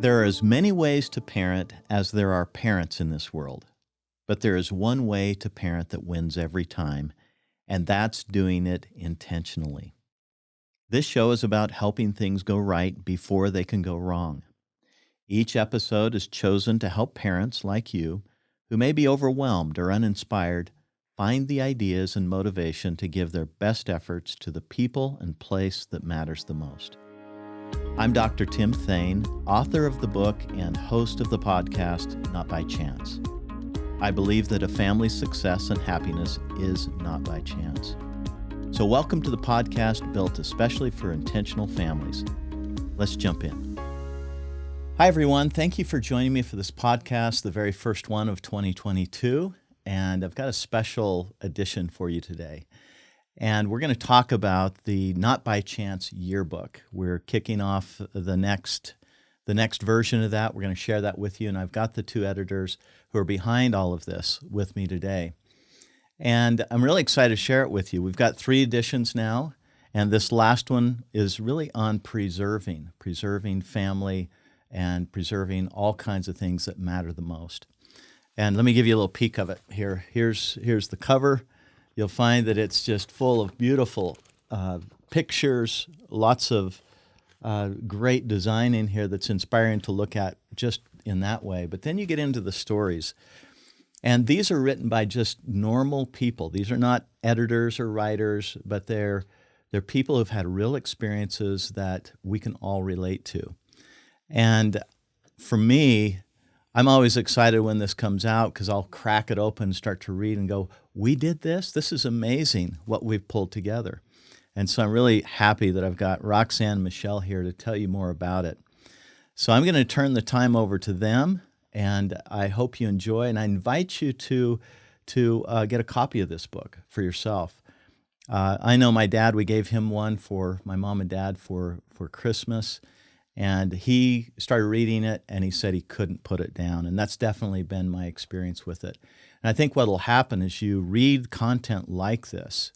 There are as many ways to parent as there are parents in this world, but there is one way to parent that wins every time, and that's doing it intentionally. This show is about helping things go right before they can go wrong. Each episode is chosen to help parents like you, who may be overwhelmed or uninspired, find the ideas and motivation to give their best efforts to the people and place that matters the most. I'm Dr. Tim Thayne, author of the book and host of the podcast, Not by Chance. I believe that a family's success and happiness is not by chance. So welcome to the podcast built especially for intentional families. Let's jump in. Hi, everyone. Thank you for joining me for this podcast, the very first one of 2022. And I've got a special edition for you today. And we're going to talk about the Not by Chance Yearbook. We're kicking off the next version of that. We're going to share that with you. And I've got the two editors who are behind all of this with me today. And I'm really excited to share it with you. We've got 3 editions now. And this last one is really on preserving family and preserving all kinds of things that matter the most. And let me give you a little peek of it here. Here's the cover. You'll find that it's just full of beautiful pictures, lots of great design in here that's inspiring to look at just in that way. But then you get into the stories. And these are written by just normal people. These are not editors or writers, but they're people who've had real experiences that we can all relate to. And for me, I'm always excited when this comes out because I'll crack it open and start to read and go, we did this? This is amazing what we've pulled together. And so I'm really happy that I've got Roxanne and Michelle here to tell you more about it. So I'm going to turn the time over to them, and I hope you enjoy. And I invite you to get a copy of this book for yourself. I know my dad, we gave him one for my mom and dad for Christmas. And he started reading it, and he said he couldn't put it down. And that's definitely been my experience with it. And I think what will happen is you read content like this,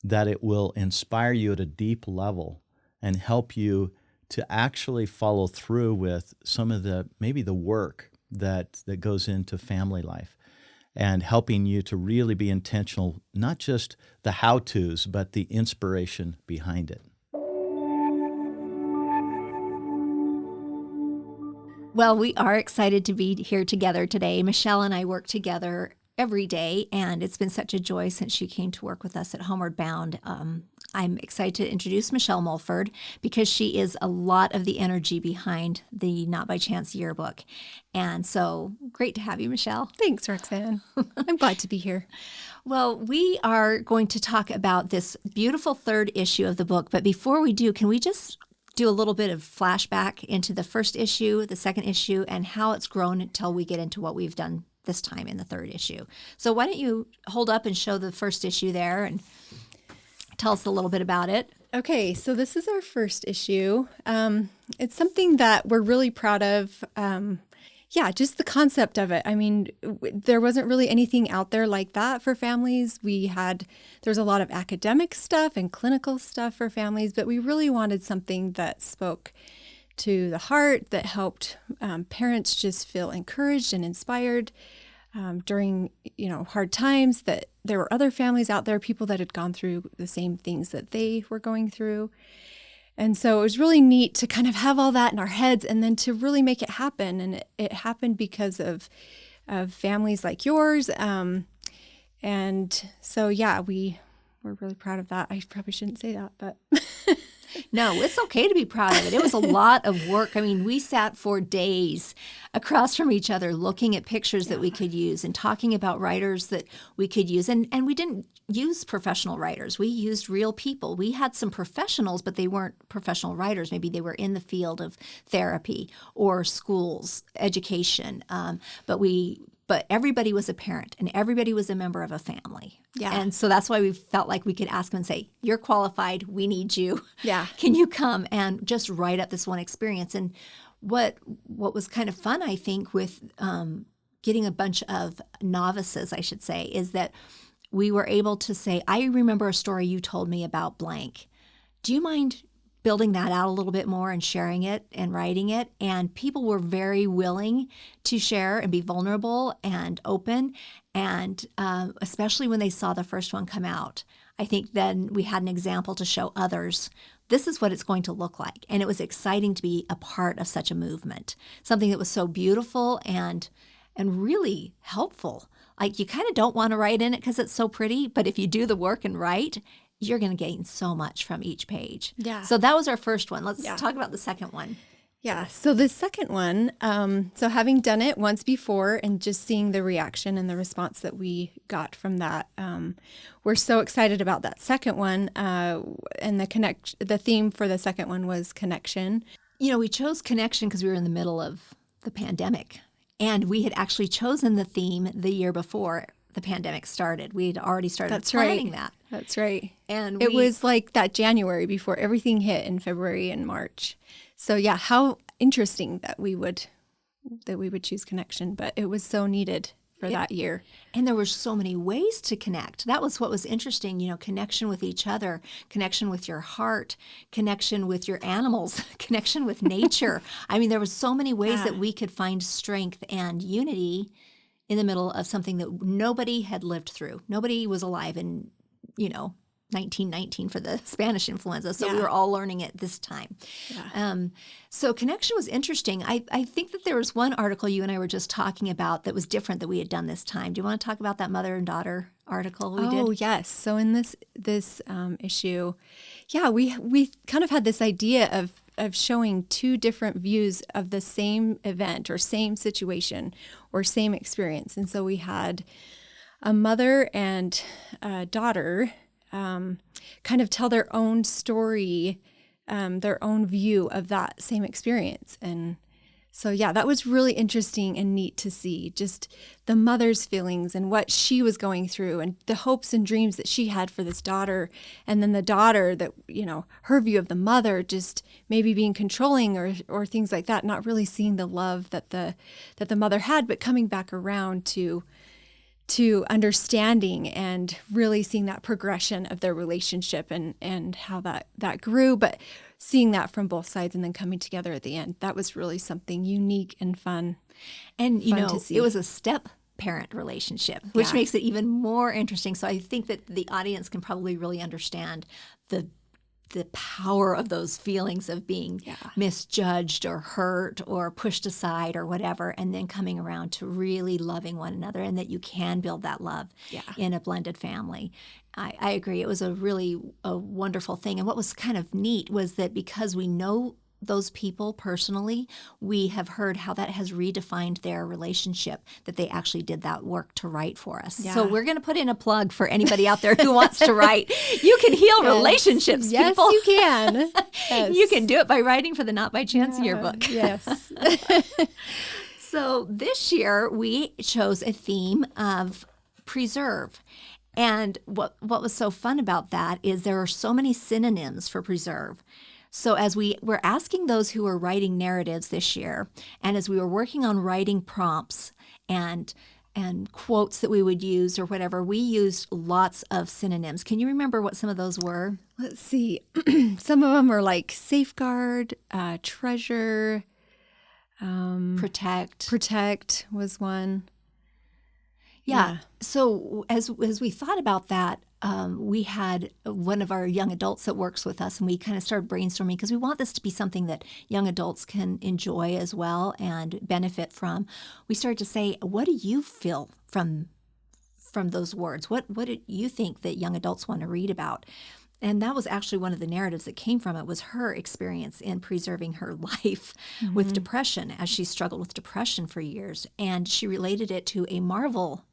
that it will inspire you at a deep level and help you to actually follow through with some of maybe the work that goes into family life and helping you to really be intentional, not just the how-tos, but the inspiration behind it. Well, we are excited to be here together today. Michelle and I work together every day, and it's been such a joy since she came to work with us at Homeward Bound. I'm excited to introduce Michelle Mulford because she is a lot of the energy behind the Not by Chance Yearbook. And so great to have you, Michelle. Thanks, Roxanne. I'm glad to be here. Well, we are going to talk about this beautiful 3rd issue of the book. But before we do, can we just do a little bit of flashback into the 1st issue, the 2nd issue, and how it's grown until we get into what we've done this time in the 3rd issue. So why don't you hold up and show the 1st issue there and tell us a little bit about it. Okay, so this is our 1st issue. It's something that we're really proud of. Just the concept of it. I mean, there wasn't really anything out there like that for families. There's a lot of academic stuff and clinical stuff for families, but we really wanted something that spoke to the heart, that helped parents just feel encouraged and inspired during, hard times, that there were other families out there, people that had gone through the same things that they were going through. And so it was really neat to kind of have all that in our heads and then to really make it happen. And it happened because of families like yours. And so, we're really proud of that. I probably shouldn't say that, but... No, it's okay to be proud of it. It was a lot of work. I mean, we sat for days across from each other looking at pictures that we could use and talking about writers that we could use. And we didn't use professional writers. We used real people. We had some professionals, but they weren't professional writers. Maybe they were in the field of therapy or schools, education. But everybody was a parent and everybody was a member of a family. Yeah. And so that's why we felt like we could ask them and say, you're qualified. We need you. Yeah. Can you come and just write up this one experience? And what was kind of fun, I think, with getting a bunch of novices, I should say, is that we were able to say, I remember a story you told me about blank. Do you mind building that out a little bit more and sharing it and writing it. And people were very willing to share and be vulnerable and open. And especially when they saw the first one come out, I think then we had an example to show others, this is what it's going to look like. And it was exciting to be a part of such a movement, something that was so beautiful and really helpful. Like, you kind of don't want to write in it because it's so pretty, but if you do the work and write, you're going to gain so much from each page. Yeah. So that was our first one. Let's talk about the second one. Yeah. So the second one, so having done it once before and just seeing the reaction and the response that we got from that, we're so excited about that second one. And the theme for the second one was connection. You know, we chose connection because we were in the middle of the pandemic, and we had actually chosen the theme the year before the pandemic started. We had already started planning that. That's right. And it was like that January before everything hit in February and March. So yeah, how interesting that we would choose connection, but it was so needed for that year. And there were so many ways to connect. That was what was interesting, you know, connection with each other, connection with your heart, connection with your animals, connection with nature. I mean, there were so many ways that we could find strength and unity in the middle of something that nobody had lived through. Nobody was alive in, 1919 for the Spanish influenza. So we were all learning it this time. Yeah. So connection was interesting. I think that there was one article you and I were just talking about that was different that we had done this time. Do you want to talk about that mother and daughter article we did? Oh, yes. So in this issue, we kind of had this idea of showing two different views of the same event or same situation or same experience. And so we had a mother and a daughter kind of tell their own story, their own view of that same experience. And so, yeah, that was really interesting and neat to see just the mother's feelings and what she was going through and the hopes and dreams that she had for this daughter. And then the daughter that, her view of the mother just maybe being controlling or things like that, not really seeing the love that the mother had, but coming back around to understanding and really seeing that progression of their relationship and how that grew, but seeing that from both sides and then coming together at the end. That was really something unique and fun. And, to see. It was a step-parent relationship, which makes it even more interesting. So I think that the audience can probably really understand the power of those feelings of being misjudged or hurt or pushed aside or whatever, and then coming around to really loving one another, and that you can build that love in a blended family. I agree. It was a wonderful thing. And what was kind of neat was that because we know those people personally, we have heard how that has redefined their relationship, that they actually did that work to write for us. Yeah. So we're going to put in a plug for anybody out there who wants to write. You can heal relationships, people. Yes, you can. Yes. You can do it by writing for the Not by Chance yearbook. Yes. So this year we chose a theme of preserve. And what was so fun about that is there are so many synonyms for preserve. So as we were asking those who were writing narratives this year, and as we were working on writing prompts and quotes that we would use or whatever, we used lots of synonyms. Can you remember what some of those were? Let's see. Some of them are like safeguard, treasure, protect. Protect was one. Yeah. So as we thought about that, we had one of our young adults that works with us, and we kind of started brainstorming because we want this to be something that young adults can enjoy as well and benefit from. We started to say, what do you feel from those words? What do you think that young adults want to read about? And that was actually one of the narratives that came from it, was her experience in preserving her life with depression, as she struggled with depression for years. And she related it to a Marvel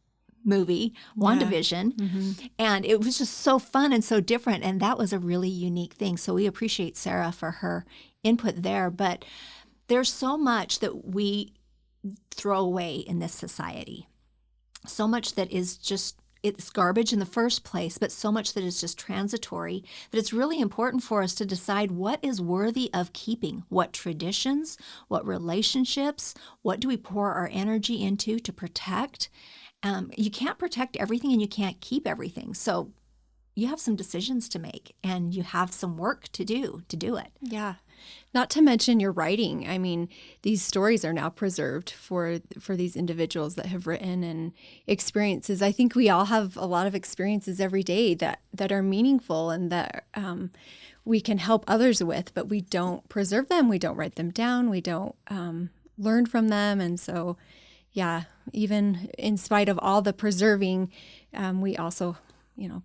movie, WandaVision, and it was just so fun and so different, and that was a really unique thing. So we appreciate Sarah for her input there, but there's so much that we throw away in this society, so much that is just, it's garbage in the first place, but so much that is just transitory, that it's really important for us to decide what is worthy of keeping, what traditions, what relationships, what do we pour our energy into to protect. You can't protect everything and you can't keep everything. So you have some decisions to make and you have some work to do it. Yeah. Not to mention your writing. I mean, these stories are now preserved for these individuals that have written, and experiences. I think we all have a lot of experiences every day that are meaningful and that we can help others with, but we don't preserve them. We don't write them down. We don't learn from them. And so, yeah, even in spite of all the preserving, we also,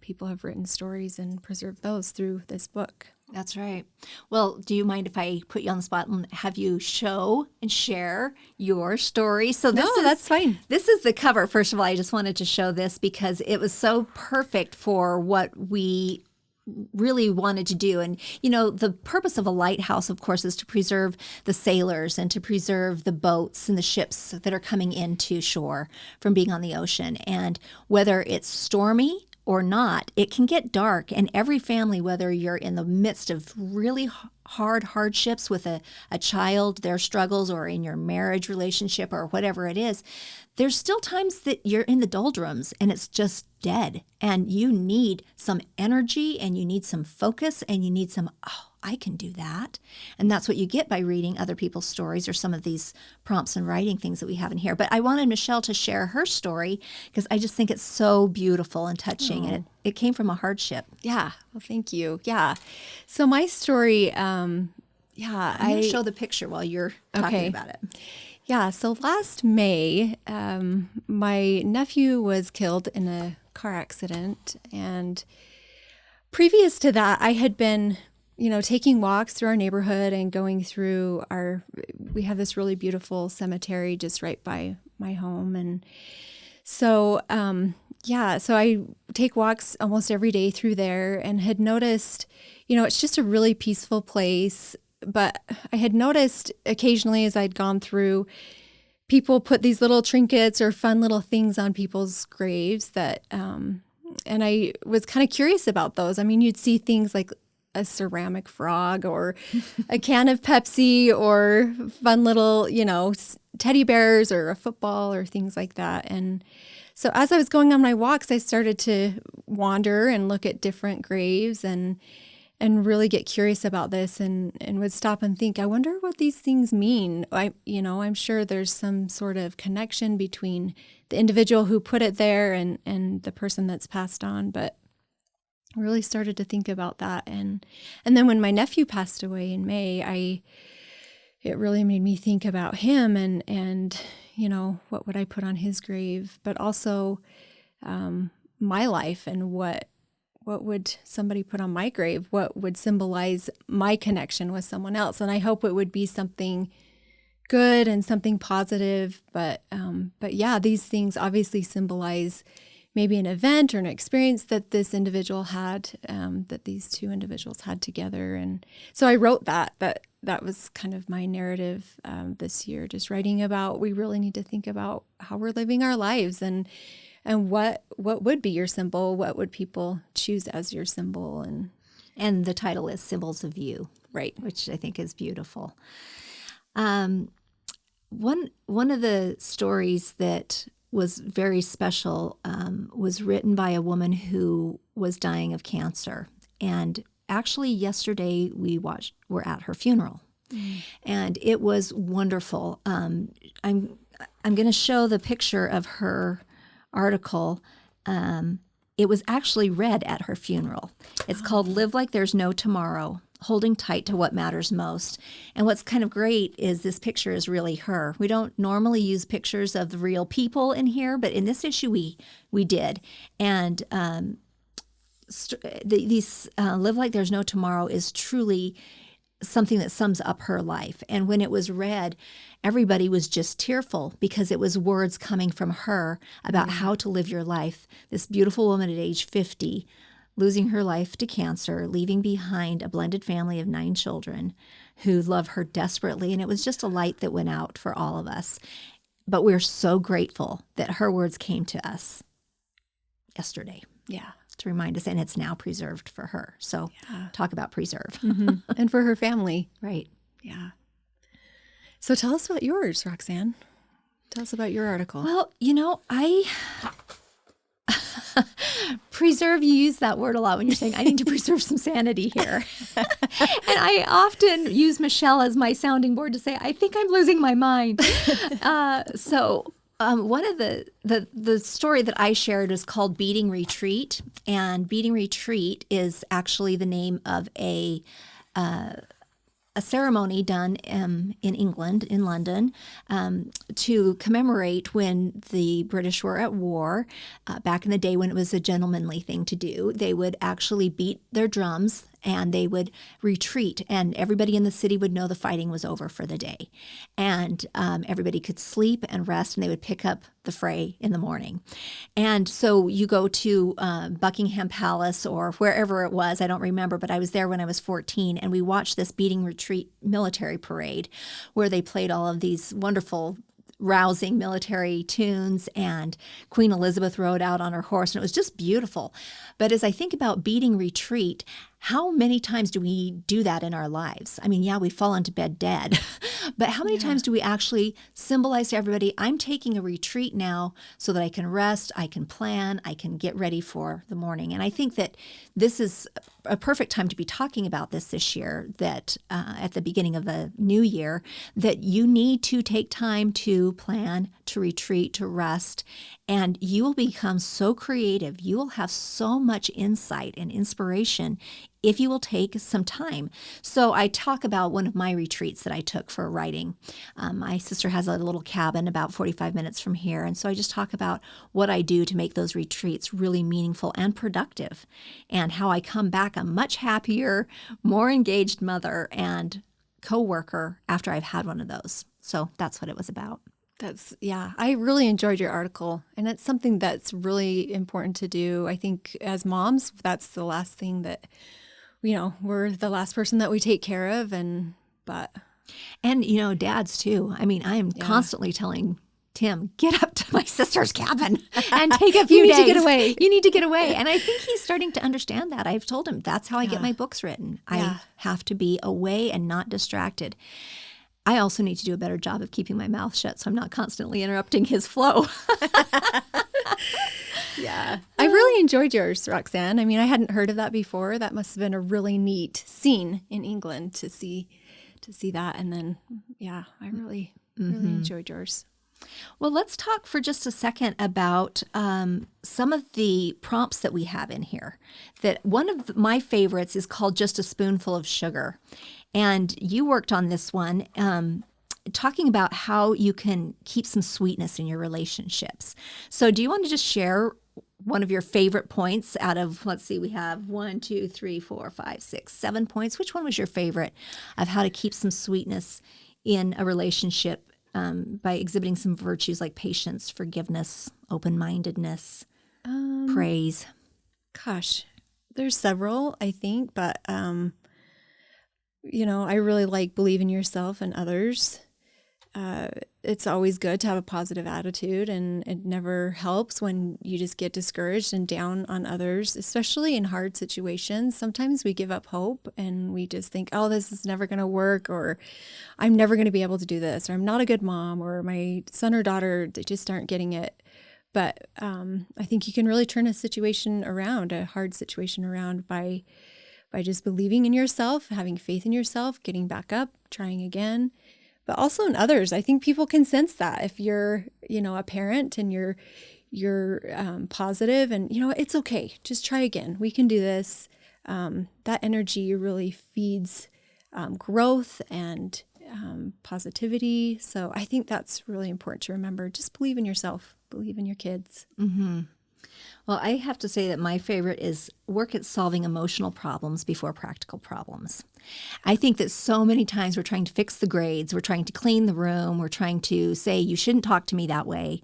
people have written stories and preserved those through this book. That's right. Well, do you mind if I put you on the spot and have you show and share your story? So that's fine. This is the cover. First of all, I just wanted to show this because it was so perfect for what we really wanted to do. And, the purpose of a lighthouse, of course, is to preserve the sailors and to preserve the boats and the ships that are coming into shore from being on the ocean. And whether it's stormy or not, it can get dark. And every family, whether you're in the midst of really hard hardships with a child, their struggles, or in your marriage relationship or whatever it is, there's still times that you're in the doldrums and it's just dead. And you need some energy and you need some focus and you need some, I can do that. And that's what you get by reading other people's stories or some of these prompts and writing things that we have in here. But I wanted Michelle to share her story because I just think it's so beautiful and touching. And it came from a hardship. Yeah. Well, thank you. Yeah. So my story, I'm going to show the picture while you're talking about it. Yeah. So last May, my nephew was killed in a car accident. And previous to that, I had been taking walks through our neighborhood and going through we have this really beautiful cemetery just right by my home. And so, so I take walks almost every day through there and had noticed, it's just a really peaceful place. But I had noticed occasionally as I'd gone through, people put these little trinkets or fun little things on people's graves that, and I was kind of curious about those. I mean, you'd see things like a ceramic frog or a can of Pepsi or fun little, teddy bears or a football or things like that. And so as I was going on my walks, I started to wander and look at different graves and really get curious about this and would stop and think, I wonder what these things mean. I'm sure there's some sort of connection between the individual who put it there and the person that's passed on. But I really started to think about that. And then when my nephew passed away in May, it really made me think about him and what would I put on his grave, but also my life and what would somebody put on my grave? What would symbolize my connection with someone else? And I hope it would be something good and something positive. But yeah, these things obviously symbolize maybe an event or an experience that this individual had, that these two individuals had together. And so I wrote that was kind of my narrative this year, just writing about, we really need to think about how we're living our lives and what would be your symbol? What would people choose as your symbol? And the title is Symbols of You, right? Which I think is beautiful. One of the stories that was very special was written by a woman who was dying of cancer, and actually yesterday we're at her funeral, and it was wonderful. I'm going to show the picture of her article. It was actually read at her funeral. It's called Live Like There's No Tomorrow, Holding Tight to What Matters Most. And what's kind of great is this picture is really her. We don't normally use pictures of the real people in here, but in this issue we did. And Live Like There's No Tomorrow is truly something that sums up her life. And when it was read, everybody was just tearful because it was words coming from her about how to live your life. This beautiful woman at age 50, losing her life to cancer, leaving behind a blended family of 9 children who love her desperately. And it was just a light that went out for all of us. But we're so grateful that her words came to us yesterday. Yeah. To remind us, and it's now preserved for her. So talk about preserve. And for her family. Right. Yeah. So tell us about yours, Roxanne. Tell us about your article. Well, preserve, you use that word a lot when you're saying, I need to preserve some sanity here. And I often use Michelle as my sounding board to say, I think I'm losing my mind. One of the story that I shared is called Beating Retreat. And Beating Retreat is actually the name of a ceremony done in England, in London, to commemorate when the British were at war. Back in the day when it was a gentlemanly thing to do, they would actually beat their drums and they would retreat, and everybody in the city would know the fighting was over for the day. And everybody could sleep and rest, and they would pick up the fray in the morning. And so you go to Buckingham Palace or wherever it was, I don't remember, but I was there when I was 14, and we watched this Beating Retreat military parade where they played all of these wonderful rousing military tunes, and Queen Elizabeth rode out on her horse, and it was just beautiful. But as I think about beating retreat, how many times do we do that in our lives? I mean, yeah, we fall into bed dead, but how many times do we actually symbolize to everybody, I'm taking a retreat now so that I can rest, I can plan, I can get ready for the morning? And I think that this is a perfect time to be talking about this year, that at the beginning of the new year, that you need to take time to plan, to retreat, to rest, and you will become so creative. You will have so much insight and inspiration if you will take some time. So I talk about one of my retreats that I took for writing. My sister has a little cabin about 45 minutes from here. And so I just talk about what I do to make those retreats really meaningful and productive, and how I come back a much happier, more engaged mother and coworker after I've had one of those. So that's what it was about. I really enjoyed your article, and it's something that's really important to do. I think as moms, that's the last thing that, we're the last person that we take care of, and dads too. I mean, I am constantly telling Tim, get up to my sister's cabin and take a few days. You need to get away. You need to get away. And I think he's starting to understand that. I've told him that's how I get my books written. I have to be away and not distracted. I also need to do a better job of keeping my mouth shut so I'm not constantly interrupting his flow. Yeah. I really enjoyed yours, Roxanne. I mean, I hadn't heard of that before. That must have been a really neat scene in England to see that. And then, I really enjoyed yours. Well, let's talk for just a second about some of the prompts that we have in here. That one of my favorites is called Just a Spoonful of Sugar. And you worked on this one, talking about how you can keep some sweetness in your relationships. So do you want to just share one of your favorite points out of, let's see, we have 1, 2, 3, 4, 5, 6, 7 points. Which one was your favorite of how to keep some sweetness in a relationship by exhibiting some virtues like patience, forgiveness, open-mindedness, praise? Gosh, there's several, I think, but I really like believe in yourself and others. It's always good to have a positive attitude, and it never helps when you just get discouraged and down on others, especially in hard situations. Sometimes we give up hope and we just think, oh, this is never going to work, or I'm never going to be able to do this, or I'm not a good mom, or my son or daughter, they just aren't getting it. But I think you can really turn a situation around, a hard situation around, by just believing in yourself, having faith in yourself, getting back up, trying again, but also in others. I think people can sense that if you're, a parent and you're positive and, it's okay, just try again. We can do this. That energy really feeds growth and positivity. So I think that's really important to remember. Just believe in yourself, believe in your kids. Mm-hmm. Well, I have to say that my favorite is work at solving emotional problems before practical problems. I think that so many times we're trying to fix the grades, we're trying to clean the room, we're trying to say, you shouldn't talk to me that way.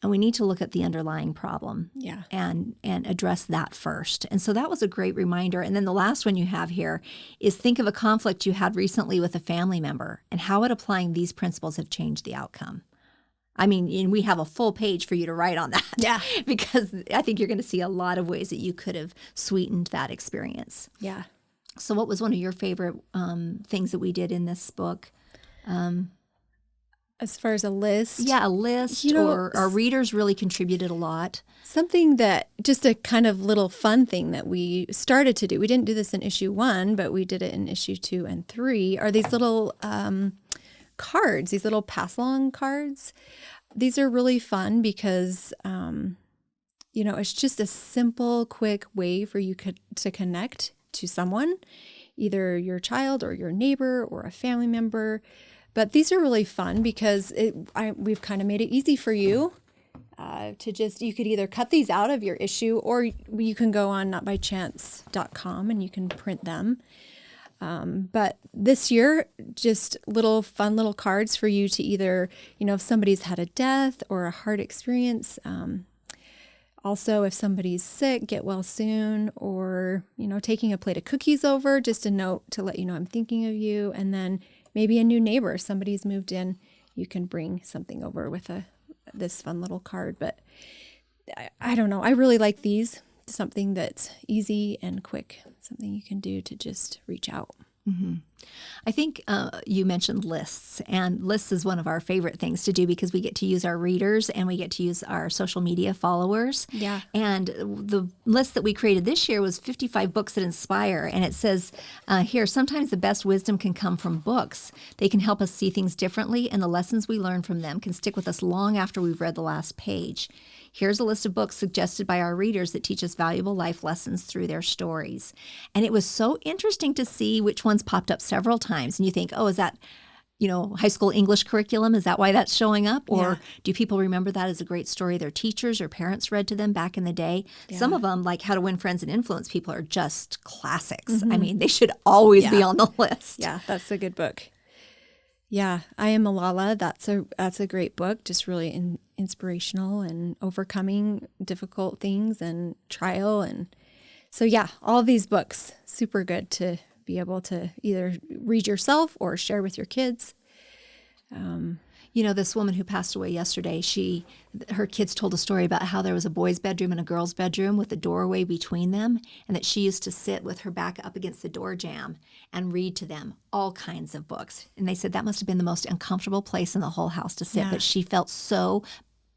And we need to look at the underlying problem and address that first. And so that was a great reminder. And then the last one you have here is think of a conflict you had recently with a family member and how would applying these principles have changed the outcome. I mean, and we have a full page for you to write on that. Yeah. Because I think you're going to see a lot of ways that you could have sweetened that experience. Yeah. So what was one of your favorite things that we did in this book? As far as a list. Yeah, a list, or our readers really contributed a lot. Something that, just a kind of little fun thing that we started to do. We didn't do this in issue 1, but we did it in issue 2 and 3, are these little cards, these little pass-along cards. These are really fun because, it's just a simple, quick way for you to connect to someone, either your child or your neighbor or a family member. But these are really fun because we've kind of made it easy for you you could either cut these out of your issue, or you can go on notbychance.com and you can print them. But this year, just fun little cards for you to either, if somebody's had a death or a hard experience, also if somebody's sick, get well soon, or, taking a plate of cookies over, just a note to let you know I'm thinking of you. And then maybe a new neighbor, somebody's moved in, you can bring something over with this fun little card. But I don't know. I really like these. Something that's easy and quick, something you can do to just reach out. Mm-hmm. I think you mentioned lists, and lists is one of our favorite things to do because we get to use our readers and we get to use our social media followers. Yeah. And the list that we created this year was 55 books that inspire. And it says here, sometimes the best wisdom can come from books. They can help us see things differently, and the lessons we learn from them can stick with us long after we've read the last page. Here's a list of books suggested by our readers that teach us valuable life lessons through their stories. And it was so interesting to see which ones popped up several times. And you think, oh, is that, high school English curriculum? Is that why that's showing up? Or do people remember that as a great story their teachers or parents read to them back in the day? Yeah. Some of them, like How to Win Friends and Influence People, are just classics. Mm-hmm. I mean, they should always be on the list. Yeah, that's a good book. Yeah, I Am Malala. That's a great book. Just really inspirational and overcoming difficult things and trial. And so, yeah, all of these books, super good to be able to either read yourself or share with your kids. This woman who passed away yesterday, her kids told a story about how there was a boy's bedroom and a girl's bedroom with a doorway between them, and that she used to sit with her back up against the door jamb and read to them all kinds of books. And they said that must have been the most uncomfortable place in the whole house to sit, Yeah. but she felt so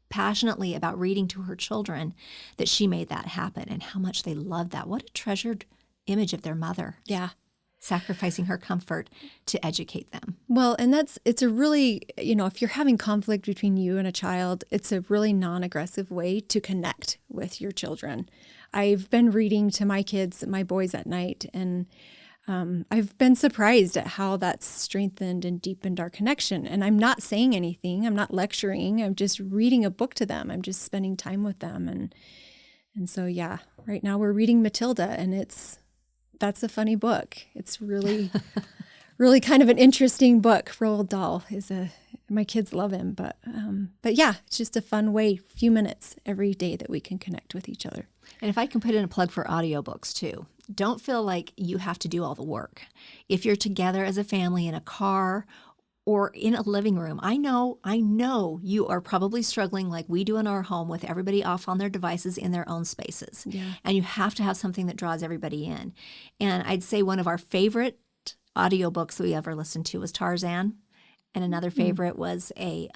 passionately about reading to her children that she made that happen, and how much they loved that. What a treasured image of their mother. Yeah. Sacrificing her comfort to educate them. Well, and it's a really, if you're having conflict between you and a child, it's a really non-aggressive way to connect with your children. I've been reading to my kids, my boys at night, and I've been surprised at how that's strengthened and deepened our connection. And I'm not saying anything. I'm not lecturing. I'm just reading a book to them. I'm just spending time with them. And so, yeah, right now we're reading Matilda, and that's a funny book. It's really, really kind of an interesting book. Roald Dahl my kids love him, but yeah, it's just a fun way, few minutes every day that we can connect with each other. And if I can put in a plug for audiobooks too, don't feel like you have to do all the work. If you're together as a family in a car or in a living room, I know you are probably struggling like we do in our home with everybody off on their devices in their own spaces. Yeah. And you have to have something that draws everybody in. And I'd say one of our favorite audiobooks that we ever listened to was Tarzan. And another favorite was a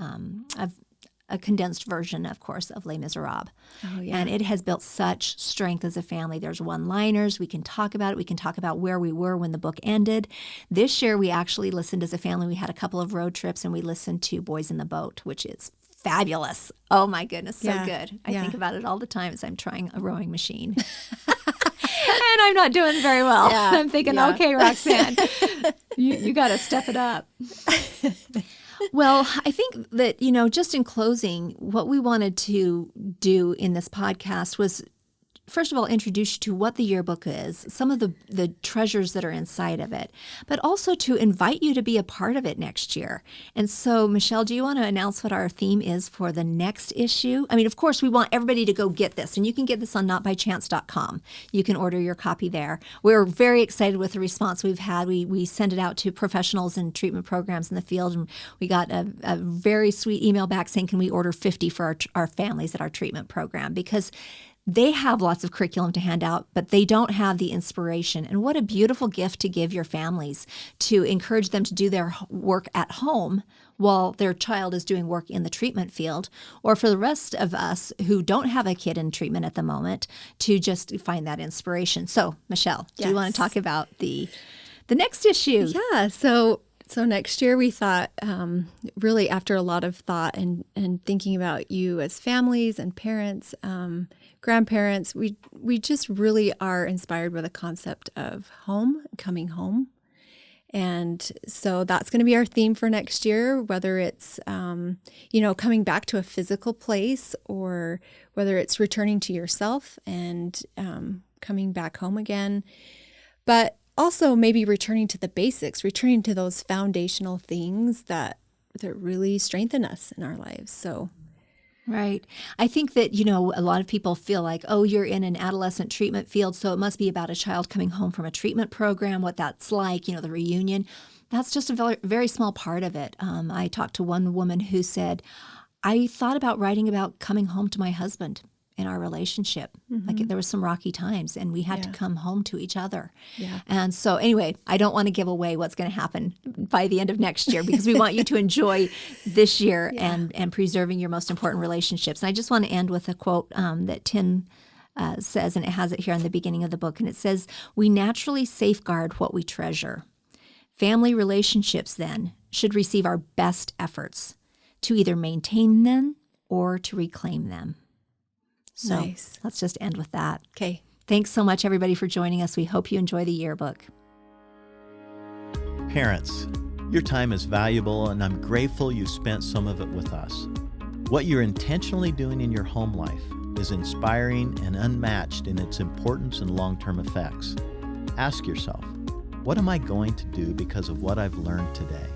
condensed version, of course, of Les Miserables. Oh, yeah. And it has built such strength as a family. There's one-liners. We can talk about it. We can talk about where we were when the book ended. This year, we actually listened as a family. We had a couple of road trips, and we listened to Boys in the Boat, which is fabulous. Oh, my goodness, so good. I think about it all the time as I'm trying a rowing machine. And I'm not doing very well. Yeah. I'm thinking, okay, Roxanne, you got to step it up. Well, I think that, just in closing, what we wanted to do in this podcast was, first of all, introduce you to what the yearbook is, some of the treasures that are inside of it, but also to invite you to be a part of it next year. And so, Michelle, do you want to announce what our theme is for the next issue? I mean, of course, we want everybody to go get this, and you can get this on notbychance.com. You can order your copy there. We're very excited with the response we've had. We send it out to professionals in treatment programs in the field, and we got a very sweet email back saying, can we order 50 for our families at our treatment program? Because they have lots of curriculum to hand out, but they don't have the inspiration. And what a beautiful gift to give your families, to encourage them to do their work at home while their child is doing work in the treatment field, or for the rest of us who don't have a kid in treatment at the moment, to just find that inspiration. So, Michelle, do you want to talk about the next issue? Yeah. So next year we thought, really after a lot of thought and thinking about you as families and parents, grandparents, we just really are inspired by the concept of home, coming home. And so that's going to be our theme for next year, whether it's, coming back to a physical place, or whether it's returning to yourself and coming back home again. But also maybe returning to the basics, returning to those foundational things that really strengthen us in our lives. So. Right. I think that, a lot of people feel like, oh, you're in an adolescent treatment field, so it must be about a child coming home from a treatment program, what that's like, the reunion. That's just a very, very small part of it. I talked to one woman who said, I thought about writing about coming home to my husband in our relationship. Mm-hmm. Like there was some rocky times and we had to come home to each other. Yeah. And so anyway, I don't want to give away what's going to happen by the end of next year, because we want you to enjoy this year and preserving your most important relationships. And I just want to end with a quote that Tim says, and it has it here in the beginning of the book. And it says, "We naturally safeguard what we treasure. Family relationships, then, should receive our best efforts to either maintain them or to reclaim them." So nice. Let's just end with that. Okay. Thanks so much, everybody, for joining us. We hope you enjoy the yearbook. Parents, your time is valuable, and I'm grateful you spent some of it with us. What you're intentionally doing in your home life is inspiring and unmatched in its importance and long-term effects. Ask yourself, what am I going to do because of what I've learned today?